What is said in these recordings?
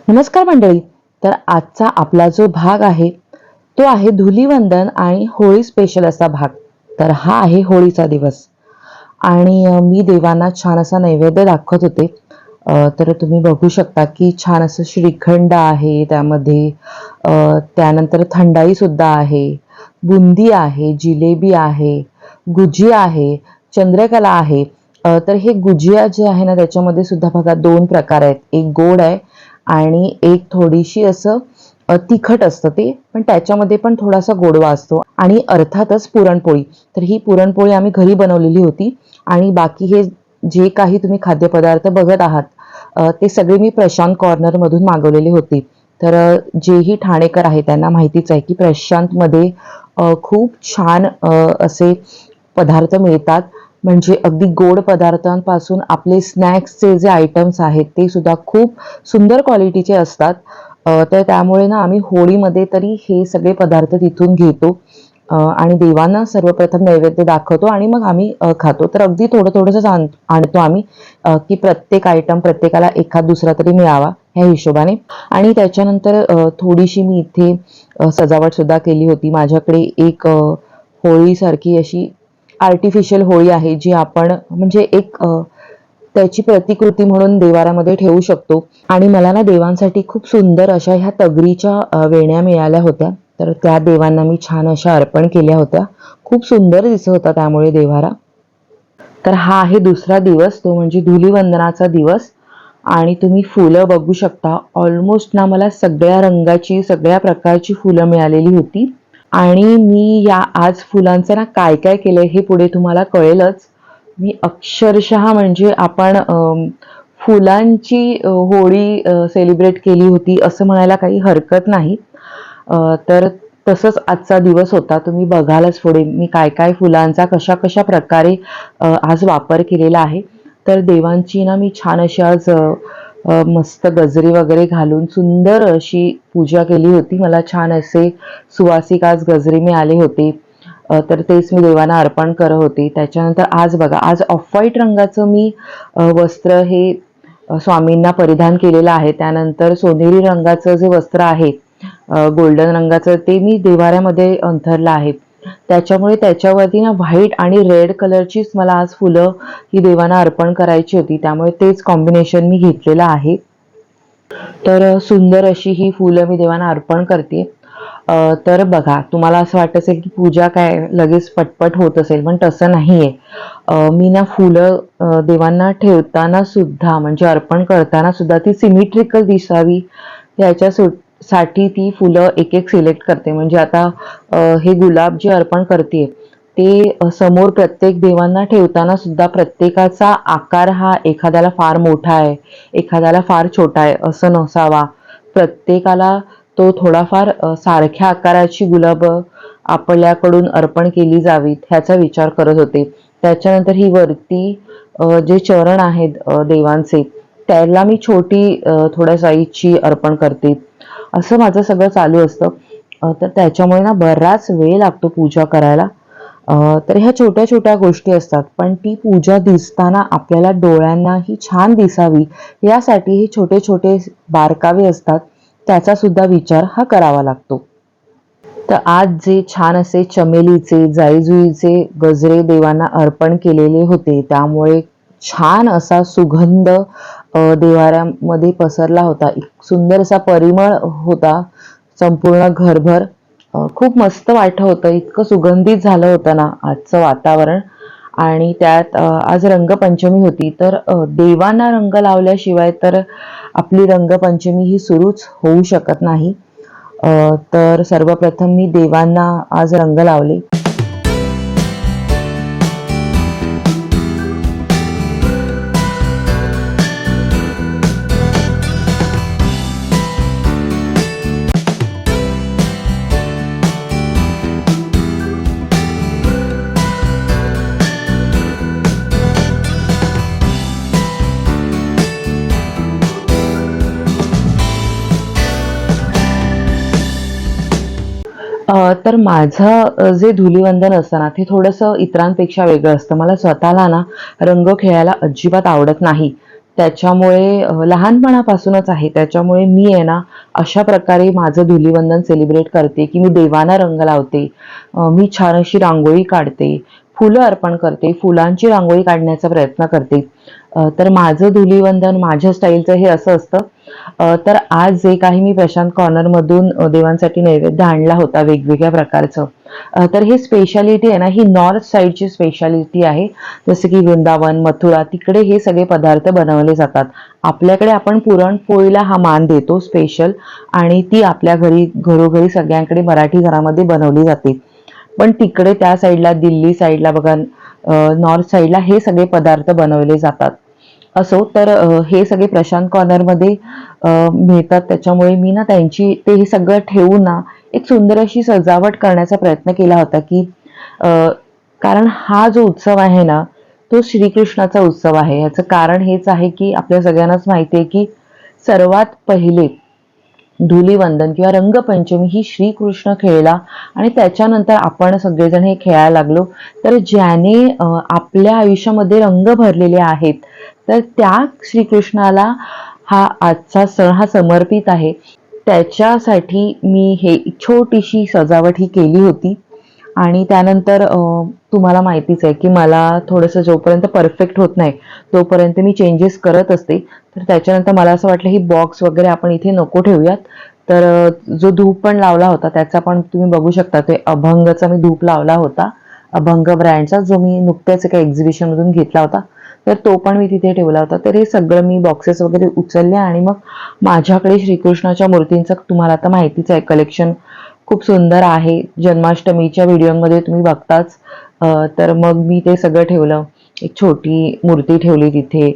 नमस्कार मंडळी. तर आजचा आपला जो भाग आहे तो आहे धुलीवंदन आणि होळी स्पेशल असा भाग. तर हा आहे होळीचा दिवस आणि मी देवांना छान असा नैवेद्य दाखवत होते. तर तुम्ही बघू शकता की छान असं श्रीखंड आहे त्यामध्ये, त्यानंतर थंडाई सुद्धा आहे, बुंदी आहे, जिलेबी आहे, गुजिया आहे, चंद्रकला आहे. तर हे गुजिया जे आहे ना त्याच्यामध्ये सुद्धा बघा दोन प्रकार आहेत, एक गोड आहे आणि एक थोडीशी असं तिखट असतं ते, पण त्याच्यामध्ये पण थोडासा गोडवा असतो. आणि अर्थातच पुरणपोळी. तर ही पुरणपोळी आम्ही घरी बनवलेली होती आणि बाकी हे जे काही तुम्ही खाद्यपदार्थ बघत आहात ते सगळे मी प्रशांत कॉर्नर मधून मागवलेले होते. तर जेही ठाणेकर आहे त्यांना माहितीच आहे की प्रशांत मध्ये खूप छान असे पदार्थ मिळतात. म्हणजे अगदी गोड पदार्थांपासून आपले स्नॅक्सचे जे आयटम्स आहेत ते सुद्धा खूप सुंदर क्वालिटीचे असतात. तर त्यामुळे ना आम्ही होळीमध्ये तरी हे सगळे पदार्थ तिथून घेतो आणि देवांना सर्वप्रथम नैवेद्य दाखवतो आणि मग आम्ही खातो. तर अगदी थोडं थोडंसंच आणतो आम्ही, की प्रत्येक आयटम प्रत्येकाला एखाद दुसरा तरी मिळावा ह्या हिशोबाने. आणि त्याच्यानंतर थोडीशी मी इथे सजावट सुद्धा केली होती. माझ्याकडे एक होळीसारखी अशी आर्टिफिशियल होळी आहे जी आपण म्हणजे एक त्याची प्रतिकृती म्हणून देवाऱ्यामध्ये ठेवू शकतो. आणि मला ना देवांसाठी खूप सुंदर अशा ह्या तगरीच्या वेण्या मिळाल्या होत्या. तर त्या देवांना मी छान अशा अर्पण केल्या होत्या. खूप सुंदर दिसत होता त्यामुळे देवारा. तर हा आहे दुसरा दिवस, तो म्हणजे धुलीवंदनाचा दिवस. आणि तुम्ही फुलं बघू शकता. ऑलमोस्ट ना मला सगळ्या रंगाची सगळ्या प्रकारची फुलं मिळालेली होती. आणि मी या आज फुलांचं ना काय काय केलंय हे पुढे तुम्हाला कळेलच. मी अक्षरशः म्हणजे आपण फुलांची होळी सेलिब्रेट केली होती असं म्हणायला काही हरकत नाही. तर तसंच आजचा दिवस होता. तुम्ही बघालच पुढे मी काय काय फुलांचा कशा कशा प्रकारे आज वापर केलेला आहे. तर देवांची ना मी छान अशी आज मस्त गजरे वगैरे घालून सुंदर अशी पूजा केली होती. मला छान असे सुवासिक आज गजरे मिळाले होते. तर तेच मी देवांना अर्पण करत होते. त्याच्यानंतर आज बघा, आज ऑफ व्हाईट रंगाचं मी वस्त्र हे स्वामींना परिधान केलेलं आहे. त्यानंतर सोनेरी रंगाचं जे वस्त्र आहे गोल्डन रंगाचं, ते मी देवाऱ्यामध्ये अंथरलं आहे. त्याच्यामुळे त्याच्यावरती ना व्हाईट आणि रेड कलरचीच मला आज फुलं ही देवांना अर्पण करायची होती. त्यामुळे तेच कॉम्बिनेशन मी घेतलेलं आहे. तर सुंदर अशी ही फुलं मी देवांना अर्पण करते. तर बघा, तुम्हाला असं वाटत असेल की पूजा काय लगेच पटपट होत असेल, पण तसं नाहीये. मी ना फुलं देवांना ठेवताना सुद्धा म्हणजे अर्पण करताना सुद्धा ती सिमेट्रिकल दिसावी साठी ती फुलं एक एक सिलेक्ट करते. म्हणजे आता हे गुलाब जे अर्पण करते ते समोर प्रत्येक देवांना ठेवताना सुद्धा प्रत्येकाचा आकार हा एखाद्याला फार मोठा आहे, एखाद्याला फार छोटा आहे असं नसावा. प्रत्येकाला तो थोडाफार सारख्या आकाराची गुलाब आपल्याकडून अर्पण केली जावीत ह्याचा विचार करत होते. त्याच्यानंतर ही वरती जे चरण आहेत देवांचे, त्याला मी छोटी थोड्या साईजची अर्पण करते. असं माझं सगळं चालू असतं. तर त्याच्यामुळे ना बराच वेळ लागतो पूजा करायला. तर ह्या छोट्या छोट्या गोष्टी असतात, पण ती पूजा दिसताना आपल्याला डोळ्यांनाही छान दिसावी यासाठी हे छोटे छोटे बारकावे असतात, त्याचा सुद्धा विचार हा करावा लागतो. तर आज जे छान असे चमेलीचे जाईजुईचे गजरे देवांना अर्पण केलेले होते, त्यामुळे छान असा सुगंध देवाऱ्यामध्ये पसरला होता. एक सुंदर असा परिमळ होता संपूर्ण घरभर. खूप मस्त वाटत होतं. इतकं सुगंधित झालं होतं ना आजचं वातावरण. आणि त्यात आज रंगपंचमी होती. तर देवांना रंग लावल्याशिवाय तर आपली रंगपंचमी ही सुरूच होऊ शकत नाही. तर सर्वप्रथम मी देवांना आज रंग लावले. तर माझं जे धुलीवंदन असतं ना ते थोडंसं इतरांपेक्षा वेगळं असतं. मला स्वतःला ना रंग खेळायला अजिबात आवडत नाही. त्याच्यामुळे लहानपणापासूनच आहे, त्याच्यामुळे मी आहे ना अशा प्रकारे माझं धुलीवंदन सेलिब्रेट करते की मी देवांना रंग लावते, मी छान अशी रांगोळी काढते, फुलं अर्पण करते, फुलांची रांगोळी काढण्याचा प्रयत्न करते. तर माझं धुलीवंदन माझ्या स्टाईलचं हे असं असतं. तर आज जे काही मी प्रशांत कॉर्नरमधून देवांसाठी नैवेद्य आणला होता वेगवेगळ्या प्रकारचं, तर ही स्पेशालिटी आहे ना, ही नॉर्थ साईडची स्पेशालिटी आहे. जसं की वृंदावन, मथुरा तिकडे हे सगळे पदार्थ बनवले जातात. आपल्याकडे आपण पुरणपोळीला हा मान देतो स्पेशल, आणि ती आपल्या घरी घरोघरी सगळ्यांकडे मराठी घरामध्ये बनवली जाते. पण तिकडे त्या साईडला, दिल्ली साईडला बघा, नॉर्थ साईडला हे सगळे पदार्थ बनवले जातात. असो, तर हे सगळे प्रशांत कॉर्नरमध्ये मिळतात. त्याच्यामुळे मी ना त्यांची ते हे सगळं ठेवून ना एक सुंदर अशी सजावट करण्याचा प्रयत्न केला होता की अ, कारण हा जो उत्सव आहे ना, तो श्रीकृष्णाचा उत्सव आहे. याचं कारण हेच आहे की आपल्या सगळ्यांनाच माहिती आहे की सर्वात पहिले धुलीवंदन किंवा रंगपंचमी ही श्रीकृष्ण खेळला, आणि त्याच्यानंतर आपण सगळेजण हे खेळायला लागलो. तर ज्याने आपल्या आयुष्यामध्ये रंग भरलेले आहेत, तर त्या श्रीकृष्णाला हा आजचा सण हा समर्पित आहे. त्याच्यासाठी मी हे छोटीशी सजावट ही केली होती. आणि त्यानंतर तुम्हाला माहितीच आहे की मला थोडंसं जोपर्यंत परफेक्ट होत नाही तोपर्यंत मी चेंजेस करत असते. तर त्याच्यानंतर मला असं वाटलं ही बॉक्स वगैरे आपण इथे नको ठेवूयात. तर जो धूप पण लावला होता त्याचा पण तुम्ही बघू शकता, ते अभंगचा मी धूप लावला होता, अभंग ब्रँडचा, जो मी नुकत्याच एका एक्झिबिशनमधून घेतला होता. तर तो पण मी तिथे ठेवला होता. तर हे सगळं मी बॉक्सेस वगैरे उचलले आणि मग माझ्याकडे श्रीकृष्णाच्या मूर्तींचं तुम्हाला आता माहितीच आहे कलेक्शन खूप सुंदर आहे. जन्माष्टमीच्या व्हिडिओमध्ये तुम्ही बघताच. तर मग मी ते सगळं ठेवलं. एक छोटी मूर्ती ठेवली तिथे.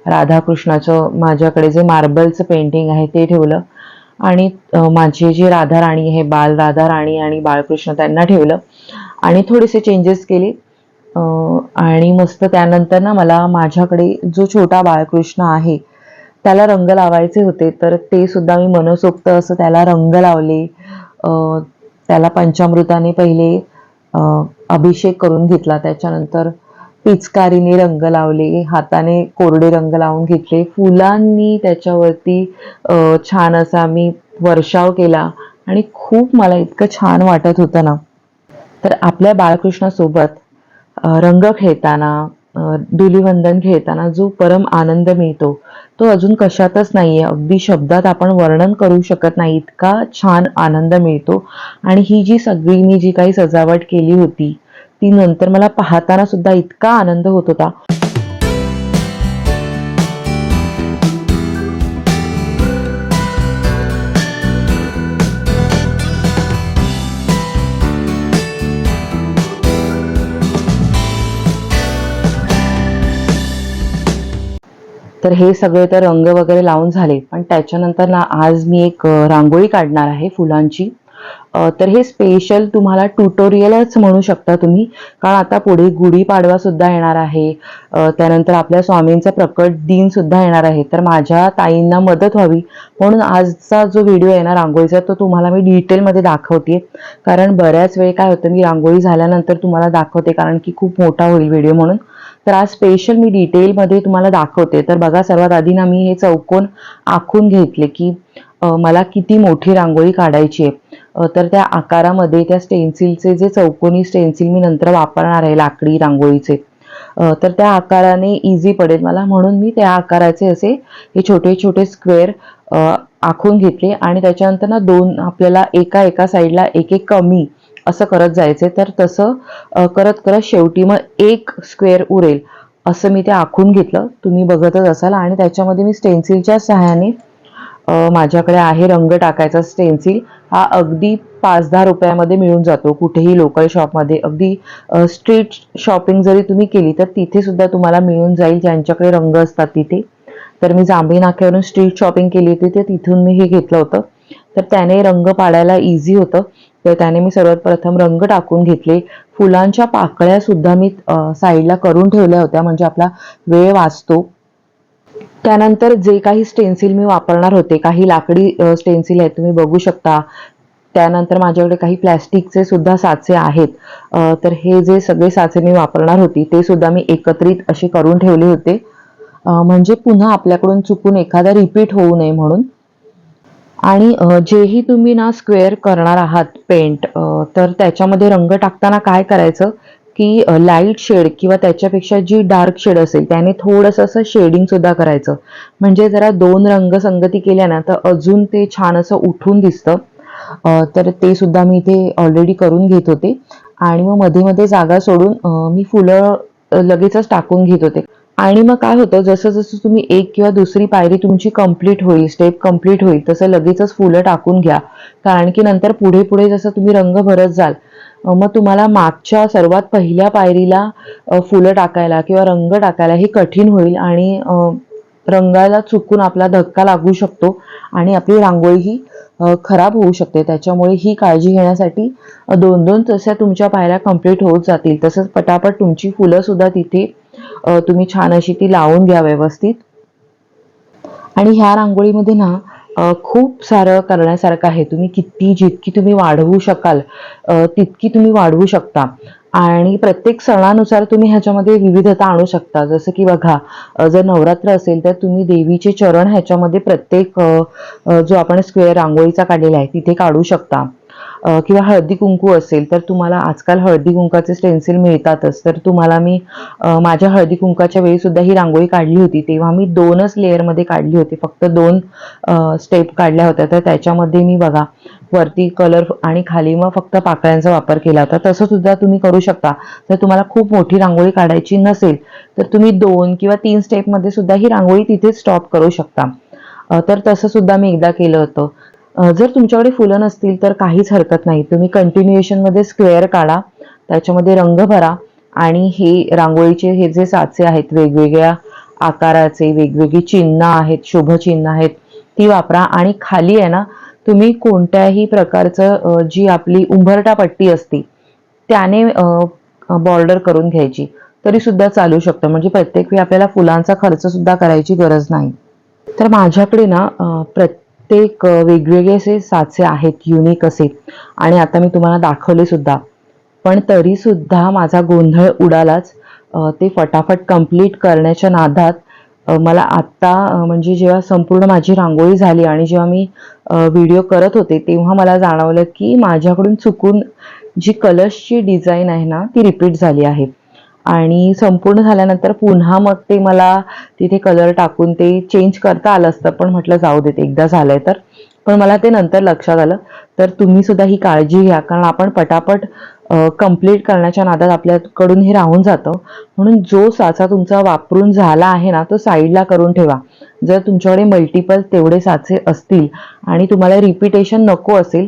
राधाकृष्णाचं माझ्याकडे जे मार्बलचं पेंटिंग आहे ते ठेवलं. आणि माझी जी राधा राणी आहे, बाल राधा राणी आणि बाळकृष्ण, त्यांना ठेवलं आणि थोडेसे चेंजेस केले. आणि मस्त त्यानंतर ना मला माझ्याकडे जो छोटा बाळकृष्ण आहे त्याला रंग लावायचे होते, तर ते सुद्धा मी मनसोक्त असं त्याला रंग लावले. त्याला पंचामृताने पहिले अभिषेक करून घेतला, त्याच्यानंतर पिचकारीने रंग लावले, हाताने कोरडे रंग लावून घेतले, फुलांनी त्याच्यावरती छान असा मी वर्षाव केला आणि खूप मला इतकं छान वाटत होतं ना. तर आपल्या बाळकृष्णासोबत रंग खेळताना, धुलीवंदन खेळताना जो परम आनंद मिळतो तो अजून कशातच नाहीये. अगदी शब्दात आपण वर्णन करू शकत नाही, इतका छान आनंद मिळतो. आणि ही जी सगळी मी जी काही सजावट केली होती ती नंतर मला पाहताना सुद्धा इतका आनंद होत होता. तर हे सगळे तर रंग वगैरे लावून झाले, पण त्याच्यानंतर ना आज मी एक रांगोळी काढणार आहे फुलांची. तर हे स्पेशल तुम्हाला ट्युटोरियलच म्हणू शकता तुम्ही, कारण आता पुढे गुढीपाडवा सुद्धा येणार आहे. त्यानंतर आपल्या स्वामींचा प्रकट दिन सुद्धा येणार आहे. तर माझ्या ताईंना मदत व्हावी म्हणून आजचा जो व्हिडिओ आहे ना रांगोळीचा, तो तुम्हाला मी डिटेलमध्ये दाखवते. कारण बऱ्याच वेळ काय होतं, मी रांगोळी झाल्यानंतर तुम्हाला दाखवते कारण की खूप मोठा होईल व्हिडिओ म्हणून. तर आज स्पेशल मी डिटेलमध्ये तुम्हाला दाखवते. तर बघा, सर्वात आधी ना मी हे चौकोन आखून घेतले की मला किती मोठी रांगोळी काढायची आहे. तर त्या आकारामध्ये त्या स्टेन्सिलचे जे चौकोनी स्टेन्सिल मी नंतर वापरणार आहे लाकडी रांगोळीचे, तर त्या आकाराने इझी पडेल मला, म्हणून मी त्या आकाराचे असे हे छोटे छोटे स्क्वेअर आखून घेतले. आणि त्याच्यानंतर ना दोन आपल्याला एका एका साईडला एक एक कमी असं करत जायचे. तर तसं करत करत शेवटी मग एक स्क्वेअर उरेल असं मी ते आखून घेतलं, तुम्ही बघतच असाल. आणि त्याच्यामध्ये मी स्टेन्सिलच्या सहाय्याने, माझ्याकडे आहे रंग टाकायचा स्टेन्सिल, हा अगदी 5-10 रुपयामध्ये मिळून जातो कुठेही लोकल शॉपमध्ये. अगदी स्ट्रीट शॉपिंग जरी तुम्ही केली तर तिथे सुद्धा तुम्हाला मिळून जाईल, ज्यांच्याकडे रंग असतात तिथे. तर मी जांभळी नाक्यावरून स्ट्रीट शॉपिंग केली होती, तर तिथून मी हे घेतलं होतं. तर त्याने रंग पाडायला इझी होतं. तर त्याने मी सर्वात प्रथम रंग टाकून घेतले. फुलांच्या पाकळ्या सुद्धा मी साईडला करून ठेवल्या होत्या, म्हणजे आपला वेळ वाचतो. त्यानंतर जे काही स्टेन्सिल मी वापरणार होते, काही लाकडी स्टेन्सिल आहेत तुम्ही बघू शकता. त्यानंतर माझ्याकडे काही प्लॅस्टिकचे सुद्धा साचे आहेत. तर हे जे सगळे साचे मी वापरणार होती ते सुद्धा मी एकत्रित असे करून ठेवले होते. म्हणजे पुन्हा आपल्याकडून चुकून एखादा रिपीट होऊ नये म्हणून. आणि जेही तुम्ही ना स्क्वेअर करणार आहात पेंट, तर त्याच्यामध्ये रंग टाकताना काय करायचं की लाईट शेड किंवा त्याच्यापेक्षा जी डार्क शेड असेल त्याने थोडंसं असं शेडिंग सुद्धा करायचं. म्हणजे जरा दोन रंग संगती केल्या ना तर अजून ते छान असं उठून दिसतं. तर ते सुद्धा मी इथे ऑलरेडी करून घेत होते. आणि मग मध्ये मध्ये जागा सोडून मी फुलं लगेचच टाकून घेत होते. आणि मग काय होतं, जसं जसं तुम्ही एक किंवा दुसरी पायरी तुमची कंप्लीट होईल, स्टेप कंप्लीट होईल, तसं लगेचच फुलं टाकून घ्या. कारण की नंतर पुढे पुढे जसं तुम्ही रंग भरत जाल, मग तुम्हाला मागच्या सर्वात पहिल्या पायरीला फुलं टाकायला किंवा रंग टाकायला हे कठीण होईल आणि रंगाला चुकून आपला धक्का लागू शकतो आणि आपली रांगोळी ही खराब होऊ शकते. त्याच्यामुळे ही काळजी घेण्यासाठी दोन दोन तशा तुमच्या पायऱ्या कंप्लीट होत जातील. तसंच पटापट तुमची फुलं सुद्धा तिथे तुम्ही छान अशी ती लावून घ्या व्यवस्थित. आणि ह्या रांगोळीमध्ये ना खूप सारं करण्यासारखं आहे. तुम्ही जितकी तुम्ही वाढवू शकाल तितकी तुम्ही वाढवू शकता. आणि प्रत्येक सणानुसार तुम्ही ह्याच्यामध्ये विविधता आणू शकता. जसं की बघा, जर नवरात्र असेल तर तुम्ही देवीचे चरण ह्याच्यामध्ये प्रत्येक जो आपण स्क्वेअर रांगोळीचा काढलेला आहे तिथे काढू शकता. किंवा हळदी कुंकू असेल तर तुम्हाला आजकाल हळदी कुंकाचे स्टेन्सिल मिळतातच. तर तुम्हाला मी माझ्या हळदी कुंकाच्या वेळी सुद्धा ही रांगोळी काढली होती. तेव्हा मी 2च लेअरमध्ये काढली होती. फक्त 2 स्टेप काढल्या होत्या. तर त्याच्यामध्ये मी बघा, वरती कलर आणि खाली मग फक्त पाकळ्यांचा वापर केला होता. तसं सुद्धा तुम्ही करू शकता. जर तुम्हाला खूप मोठी रांगोळी काढायची नसेल तर तुम्ही 2 किंवा 3 स्टेपमध्ये सुद्धा ही रांगोळी तिथे स्टॉप करू शकता. तर तसं सुद्धा मी एकदा केलं होतं. जर तुमच्याकडे फुलं नसतील तर काहीच हरकत नाही. तुम्ही कंटिन्युएशनमध्ये स्क्वेअर काढा, त्याच्यामध्ये रंग भरा आणि हे रांगोळीचे हे जे साचे आहेत वेगवेगळ्या आकाराचे, वेगवेगळी चिन्ह आहेत, शुभचिन्ह आहेत, ती वापरा. आणि खाली आहे ना, तुम्ही कोणत्याही प्रकारचं जी आपली उंबरठा पट्टी असते त्याने बॉर्डर करून घ्यायची, तरी सुद्धा चालू शकतं. म्हणजे प्रत्येक वेळी आपल्याला फुलांचा खर्च सुद्धा करायची गरज नाही. तर माझ्याकडे ना प्रत्येक वेगवेगळे असे साचे आहेत, युनिक असे. आणि आता मी तुम्हाला दाखवले सुद्धा. पण तरी सुद्धा माझा गोंधळ उडालाच. ते फटाफट कंप्लीट करण्याच्या नादात मला आत्ता म्हणजे जेव्हा संपूर्ण माझी रांगोळी झाली आणि जेव्हा मी व्हिडिओ करत होते तेव्हा मला जाणवलं की माझ्याकडून चुकून जी कलर्सची डिझाईन आहे ना ती रिपीट झाली आहे. आणि संपूर्ण झाल्यानंतर पुन्हा मग ते मला तिथे कलर टाकून ते चेंज करता आलं असतं, पण म्हटलं जाऊ देत, एकदा झालंय तर. पण मला ते नंतर लक्षात आलं. तर तुम्ही सुद्धा ही काळजी घ्या, कारण आपण पटापट कंप्लीट करण्याच्या नादात आपल्याकडून हे राहून जातं. म्हणून जो साचा तुमचा वापरून झाला आहे ना तो साईडला करून ठेवा. जर तुमच्याकडे मल्टिपल तेवढे साचे असतील आणि तुम्हाला रिपिटेशन नको असेल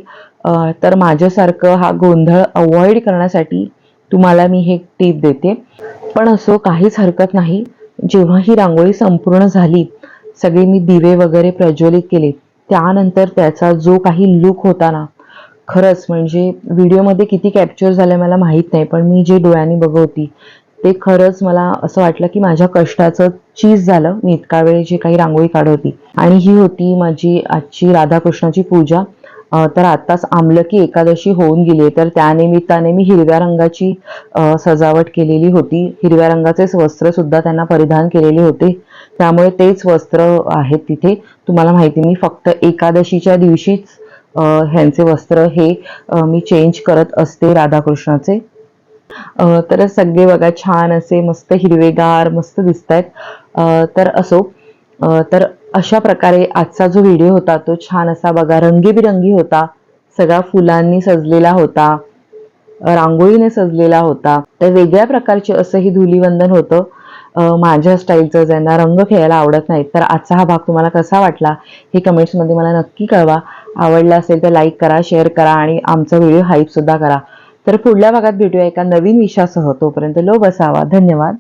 तर माझ्यासारखं हा गोंधळ अवॉइड करण्यासाठी तुम्हाला मी हे टीप देते. पण असो, काहीच हरकत नाही. जेव्हा ही रांगोळी संपूर्ण झाली, सगळे मी दिवे वगैरे प्रज्वलित केले, त्यानंतर त्याचा जो काही लुक होता ना, खरंच म्हणजे व्हिडिओमध्ये किती कॅप्चर झालंय मला माहित नाही, पण मी जे डोळ्यांनी बघत होती ते खरंच मला असं वाटलं की माझ्या कष्टाचं चीज झालं. मी इतका वेळ जी काही रांगोळी काढत होती. आणि ही होती माझी आजची राधाकृष्णाची पूजा. तर आत्ताच आमलकी एकादशी होऊन गेली, तर त्यानिमित्ताने मी हिरव्या रंगाची सजावट केलेली होती. हिरव्या रंगाचेच वस्त्र सुद्धा त्यांना परिधान केलेले होते, त्यामुळे तेच वस्त्र आहेत तिथे. तुम्हाला माहिती, मी फक्त एकादशीच्या दिवशीच ह्यांचे वस्त्र हे मी चेंज करत असते राधाकृष्णाचे. तर सगळे बघा छान असे मस्त हिरवेगार मस्त दिसतायत. तर असो, तर अशा प्रकारे आजचा जो व्हिडिओ होता तो छान असा बघा रंगीबिरंगी होता. सगळा फुलांनी सजलेला होता, रांगोळीने सजलेला होता. तर वेगळ्या प्रकारचे असं हे धुलीवंदन होतं. माझ्या स्टाईलचं, ज्यांना रंग खेळायला आवडत नाही. तर आजचा हा भाग तुम्हाला कसा वाटला हे कमेंट्समध्ये मला नक्की कळवा. आवडला असेल तर लाईक करा, शेअर करा आणि आमचा व्हिडिओ हाईप सुद्धा करा. तर पुढल्या भागात भेटूया एका नवीन विषयासह. तोपर्यंत लो बसावा. धन्यवाद.